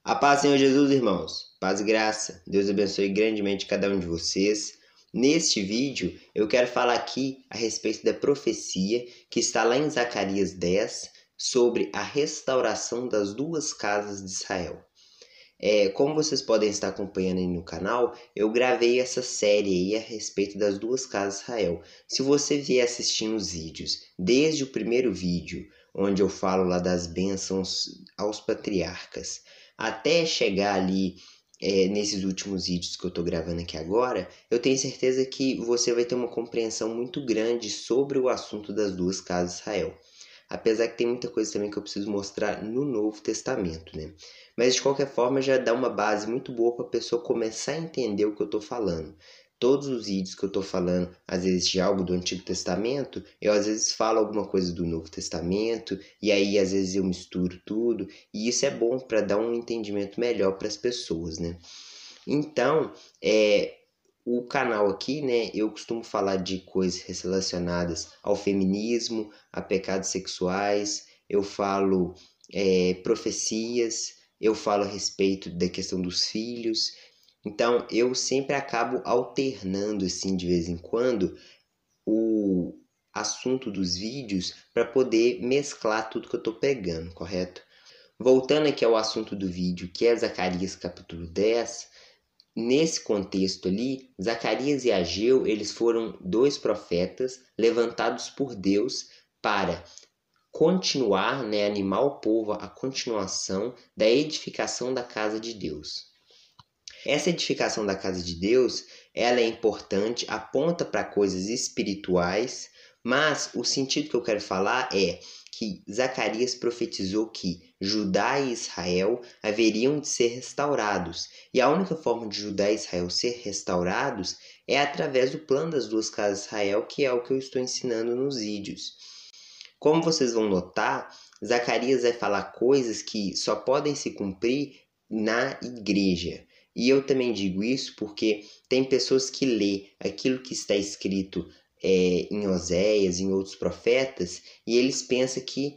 A paz, Senhor Jesus, irmãos. Paz e graça. Deus abençoe grandemente cada um de vocês. Neste vídeo, eu quero falar aqui a respeito da profecia que está lá em Zacarias 10 sobre a restauração das duas casas de Israel. Como vocês podem estar acompanhando aí no canal, eu gravei essa série aí a respeito das duas casas de Israel. Se você vier assistindo os vídeos, desde o primeiro vídeo, onde eu falo lá das bênçãos aos patriarcas, até chegar ali nesses últimos vídeos que eu estou gravando aqui agora, eu tenho certeza que você vai ter uma compreensão muito grande sobre o assunto das duas casas de Israel. Apesar que tem muita coisa também que eu preciso mostrar no Novo Testamento, né? Mas de qualquer forma já dá uma base muito boa para a pessoa começar a entender o que eu estou falando. Todos os vídeos que eu estou falando, às vezes de algo do Antigo Testamento, eu às vezes falo alguma coisa do Novo Testamento, e aí às vezes eu misturo tudo, e isso é bom para dar um entendimento melhor para as pessoas, né? Então, o canal aqui, né, eu costumo falar de coisas relacionadas ao feminismo, a pecados sexuais, eu falo profecias, eu falo a respeito da questão dos filhos. Então, eu sempre acabo alternando, assim, de vez em quando, o assunto dos vídeos para poder mesclar tudo que eu estou pegando, correto? Voltando aqui ao assunto do vídeo, que é Zacarias capítulo 10, nesse contexto ali, Zacarias e Ageu, eles foram dois profetas levantados por Deus para continuar, né, animar o povo à continuação da edificação da casa de Deus. Essa edificação da casa de Deus, ela é importante, aponta para coisas espirituais, mas o sentido que eu quero falar é que Zacarias profetizou que Judá e Israel haveriam de ser restaurados. E a única forma de Judá e Israel ser restaurados é através do plano das duas casas de Israel, que é o que eu estou ensinando nos vídeos. Como vocês vão notar, Zacarias vai falar coisas que só podem se cumprir na igreja. E eu também digo isso porque tem pessoas que lê aquilo que está escrito em Oséias, em outros profetas, e eles pensam que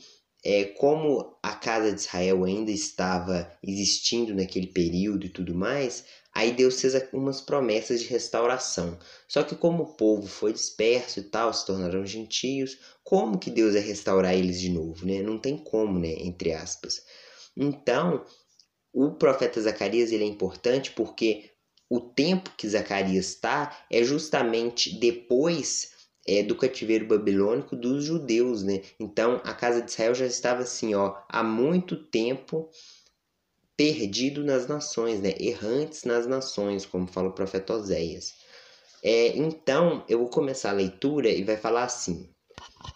como a casa de Israel ainda estava existindo naquele período e tudo mais, aí Deus fez algumas promessas de restauração. Só que como o povo foi disperso e tal, se tornaram gentios, como que Deus vai restaurar eles de novo, né? Não tem como, né? Entre aspas. Então, o profeta Zacarias ele é importante porque o tempo que Zacarias está é justamente depois do cativeiro babilônico dos judeus, né? Então a casa de Israel já estava assim, há muito tempo perdido nas nações, né? Errantes nas nações, como fala o profeta Oséias. Então eu vou começar a leitura e vai falar assim: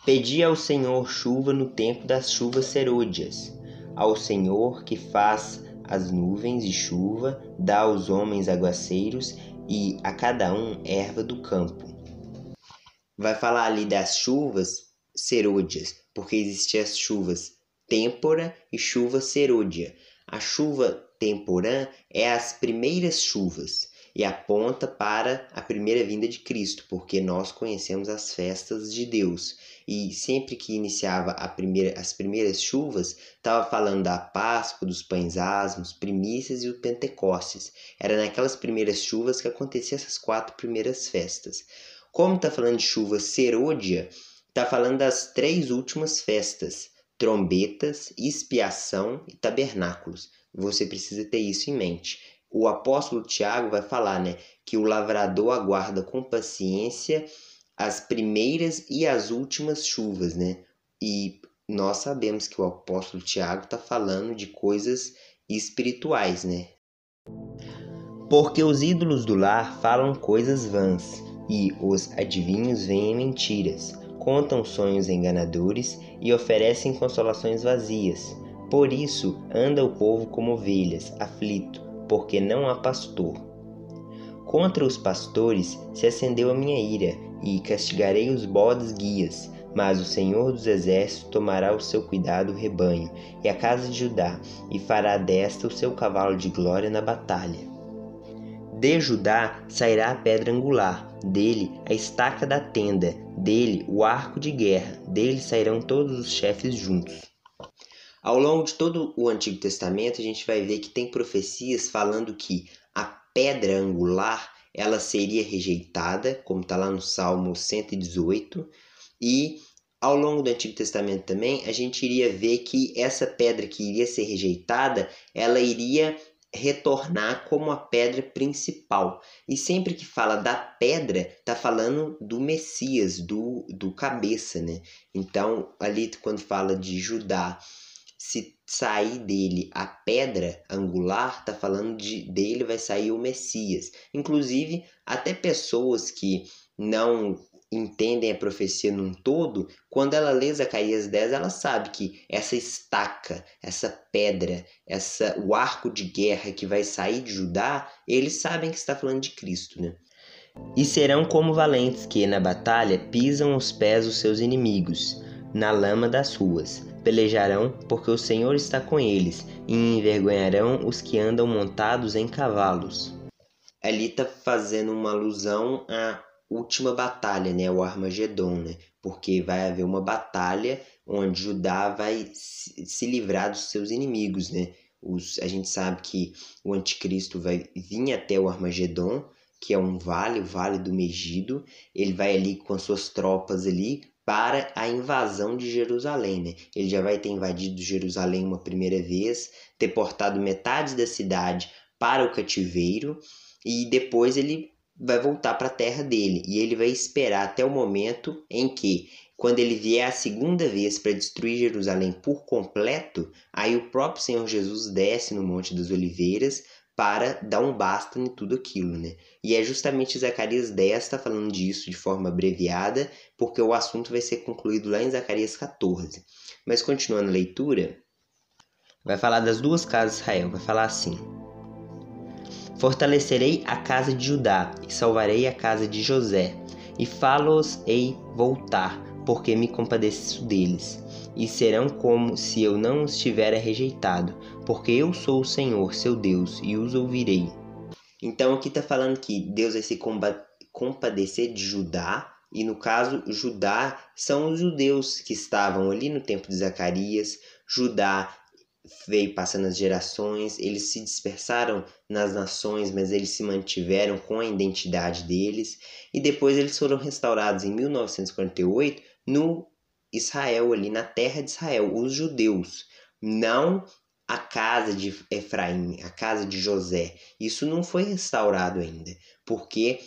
Pedi ao Senhor chuva no tempo das chuvas serôdias, ao Senhor que faz as nuvens de chuva, dá aos homens aguaceiros e a cada um erva do campo. Vai falar ali das chuvas serôdias, porque existem as chuvas têmpora e chuva serôdia. A chuva temporã é as primeiras chuvas e aponta para a primeira vinda de Cristo, porque nós conhecemos as festas de Deus. E sempre que iniciava as primeiras chuvas, estava falando da Páscoa, dos pães asmos, primícias e o Pentecostes. Era naquelas primeiras chuvas que aconteciam essas 4 primeiras festas. Como está falando de chuva serôdia, está falando das 3 últimas festas: trombetas, expiação e tabernáculos. Você precisa ter isso em mente. O apóstolo Tiago vai falar, né, que o lavrador aguarda com paciência as primeiras e as últimas chuvas, né? E nós sabemos que o apóstolo Tiago está falando de coisas espirituais, né? Porque os ídolos do lar falam coisas vãs, e os adivinhos veem mentiras, contam sonhos enganadores e oferecem consolações vazias. Por isso anda o povo como ovelhas, aflito, porque não há pastor. Contra os pastores se acendeu a minha ira, e castigarei os bodes guias, mas o Senhor dos Exércitos tomará o seu cuidado o rebanho, e a casa de Judá, e fará desta o seu cavalo de glória na batalha. De Judá sairá a pedra angular, dele a estaca da tenda, dele o arco de guerra, dele sairão todos os chefes juntos. Ao longo de todo o Antigo Testamento, a gente vai ver que tem profecias falando que a pedra angular ela seria rejeitada, como está lá no Salmo 118, e ao longo do Antigo Testamento também, a gente iria ver que essa pedra que iria ser rejeitada, ela iria retornar como a pedra principal. E sempre que fala da pedra, está falando do Messias, do cabeça, né? Então, ali quando fala de Judá, se sair dele a pedra angular, está falando dele vai sair o Messias. Inclusive, até pessoas que não entendem a profecia num todo, quando ela lê Zacarias 10, ela sabe que essa estaca, essa pedra, o arco de guerra que vai sair de Judá, eles sabem que está falando de Cristo, né? E serão como valentes que, na batalha, pisam os pés dos seus inimigos, na lama das ruas. Pelejarão, porque o Senhor está com eles, e envergonharão os que andam montados em cavalos. Ali está fazendo uma alusão à última batalha, né? O Armagedon, né? Porque vai haver uma batalha onde Judá vai se livrar dos seus inimigos, né? A gente sabe que o anticristo vai vir até o Armagedon, que é um vale, o Vale do Megido. Ele vai ali com as suas tropas ali para a invasão de Jerusalém, né? Ele já vai ter invadido Jerusalém uma primeira vez, ter portado metade da cidade para o cativeiro, e depois ele vai voltar para a terra dele. E ele vai esperar até o momento em que, quando ele vier a segunda vez para destruir Jerusalém por completo, aí o próprio Senhor Jesus desce no Monte das Oliveiras para dar um basta em tudo aquilo, né? E é justamente Zacarias 10 está falando disso de forma abreviada, porque o assunto vai ser concluído lá em Zacarias 14. Mas continuando a leitura, vai falar das duas casas de Israel, vai falar assim: Fortalecerei a casa de Judá e salvarei a casa de José, e fá-los-ei voltar, porque me compadeço deles. E serão como se eu não os tivera rejeitado, porque eu sou o Senhor, seu Deus, e os ouvirei. Então aqui está falando que Deus vai se compadecer de Judá, e no caso, Judá são os judeus que estavam ali no tempo de Zacarias. Judá veio passando as gerações, eles se dispersaram nas nações, mas eles se mantiveram com a identidade deles, e depois eles foram restaurados em 1948 no Israel, ali na terra de Israel, os judeus, não a casa de Efraim, a casa de José. Isso não foi restaurado ainda, porque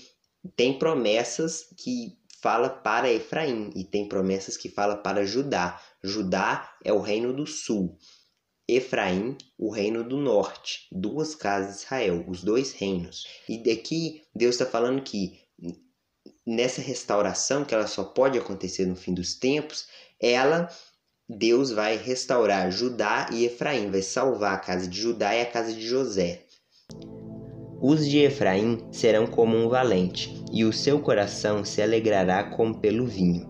tem promessas que fala para Efraim e tem promessas que fala para Judá. Judá é o reino do sul, Efraim, o reino do norte, duas casas de Israel, os dois reinos. E daqui Deus está falando que nessa restauração, que ela só pode acontecer no fim dos tempos, Deus vai restaurar Judá e Efraim, vai salvar a casa de Judá e a casa de José. Os de Efraim serão como um valente, e o seu coração se alegrará como pelo vinho.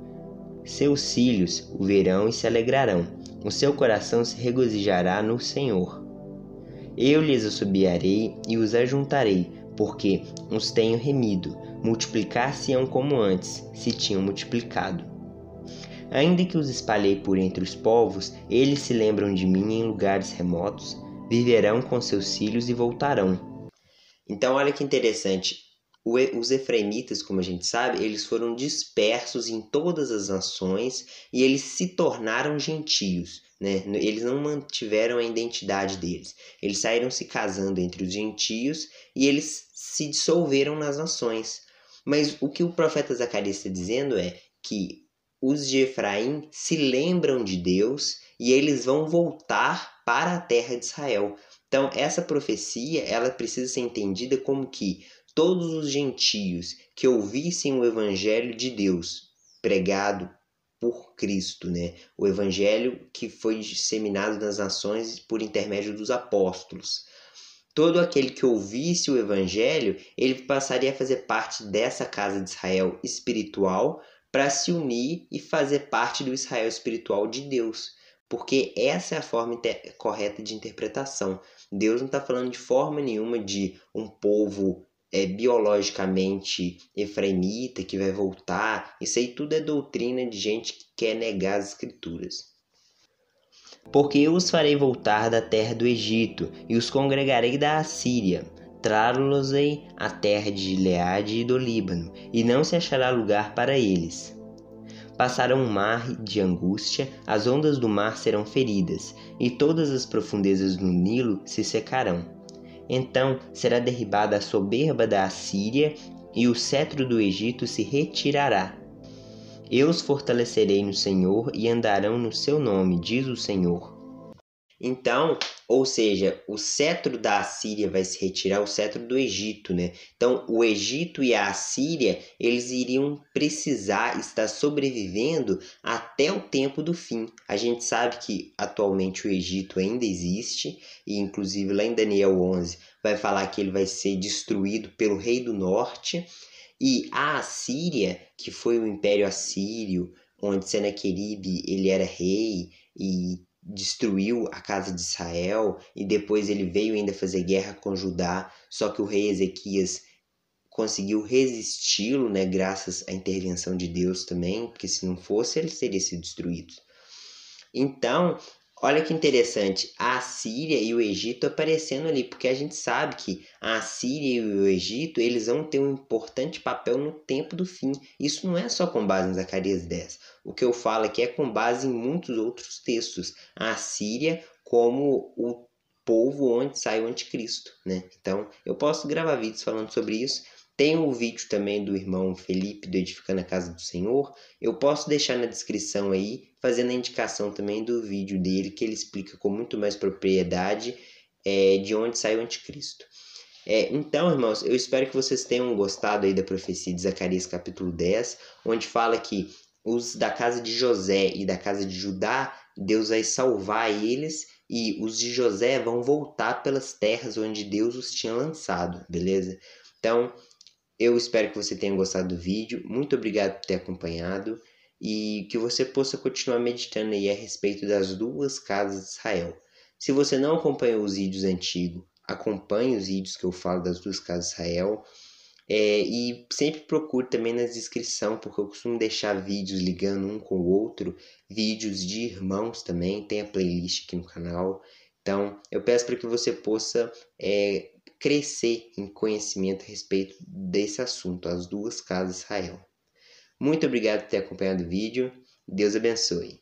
Seus filhos o verão e se alegrarão, o seu coração se regozijará no Senhor. Eu lhes assobiarei e os ajuntarei, porque os tenho remido, multiplicar-se-ão como antes, se tinham multiplicado. Ainda que os espalhei por entre os povos, eles se lembram de mim em lugares remotos, viverão com seus filhos e voltarão. Então olha que interessante, os efraimitas, como a gente sabe, eles foram dispersos em todas as nações e eles se tornaram gentios, né? Eles não mantiveram a identidade deles. Eles saíram se casando entre os gentios e eles se dissolveram nas nações. Mas o que o profeta Zacarias está dizendo é que os de Efraim se lembram de Deus e eles vão voltar para a terra de Israel. Então, essa profecia ela precisa ser entendida como que todos os gentios que ouvissem o evangelho de Deus pregado por Cristo, né? O evangelho que foi disseminado nas nações por intermédio dos apóstolos. Todo aquele que ouvisse o evangelho, ele passaria a fazer parte dessa casa de Israel espiritual para se unir e fazer parte do Israel espiritual de Deus. Porque essa é a forma correta de interpretação. Deus não está falando de forma nenhuma de um povo biologicamente efraimita que vai voltar. Isso aí tudo é doutrina de gente que quer negar as escrituras. Porque eu os farei voltar da terra do Egito, e os congregarei da Assíria. Trá-los-ei à terra de Gileade e do Líbano, e não se achará lugar para eles. Passarão um mar de angústia, as ondas do mar serão feridas, e todas as profundezas do Nilo se secarão. Então será derribada a soberba da Assíria, e o cetro do Egito se retirará. Eu os fortalecerei no Senhor e andarão no seu nome, diz o Senhor. Então, ou seja, o cetro da Assíria vai se retirar, o cetro do Egito, né? Então, o Egito e a Assíria, eles iriam precisar estar sobrevivendo até o tempo do fim. A gente sabe que atualmente o Egito ainda existe, e inclusive lá em Daniel 11 vai falar que ele vai ser destruído pelo rei do norte. E a Assíria, que foi o Império Assírio, onde Senaqueribe ele era rei e destruiu a casa de Israel, e depois ele veio ainda fazer guerra com Judá, só que o rei Ezequias conseguiu resisti-lo, né, graças à intervenção de Deus também, porque se não fosse ele teria sido destruído. Então, olha que interessante, a Assíria e o Egito aparecendo ali, porque a gente sabe que a Assíria e o Egito, eles vão ter um importante papel no tempo do fim. Isso não é só com base em Zacarias 10. O que eu falo aqui é com base em muitos outros textos. A Assíria como o povo onde sai o anticristo, né? Então, eu posso gravar vídeos falando sobre isso. Tem o vídeo também do irmão Felipe do Edificando a Casa do Senhor. Eu posso deixar na descrição aí, fazendo a indicação também do vídeo dele, que ele explica com muito mais propriedade de onde sai o anticristo. Então, irmãos, eu espero que vocês tenham gostado aí da profecia de Zacarias capítulo 10, onde fala que os da casa de José e da casa de Judá, Deus vai salvar eles, e os de José vão voltar pelas terras onde Deus os tinha lançado, beleza? Então, eu espero que você tenha gostado do vídeo. Muito obrigado por ter acompanhado e que você possa continuar meditando aí a respeito das duas casas de Israel. Se você não acompanhou os vídeos antigos, acompanhe os vídeos que eu falo das duas casas de Israel. E sempre procure também na descrição, porque eu costumo deixar vídeos ligando um com o outro, vídeos de irmãos também, tem a playlist aqui no canal. Então, eu peço para que você possa crescer em conhecimento a respeito desse assunto, as duas casas de Israel. Muito obrigado por ter acompanhado o vídeo. Deus abençoe.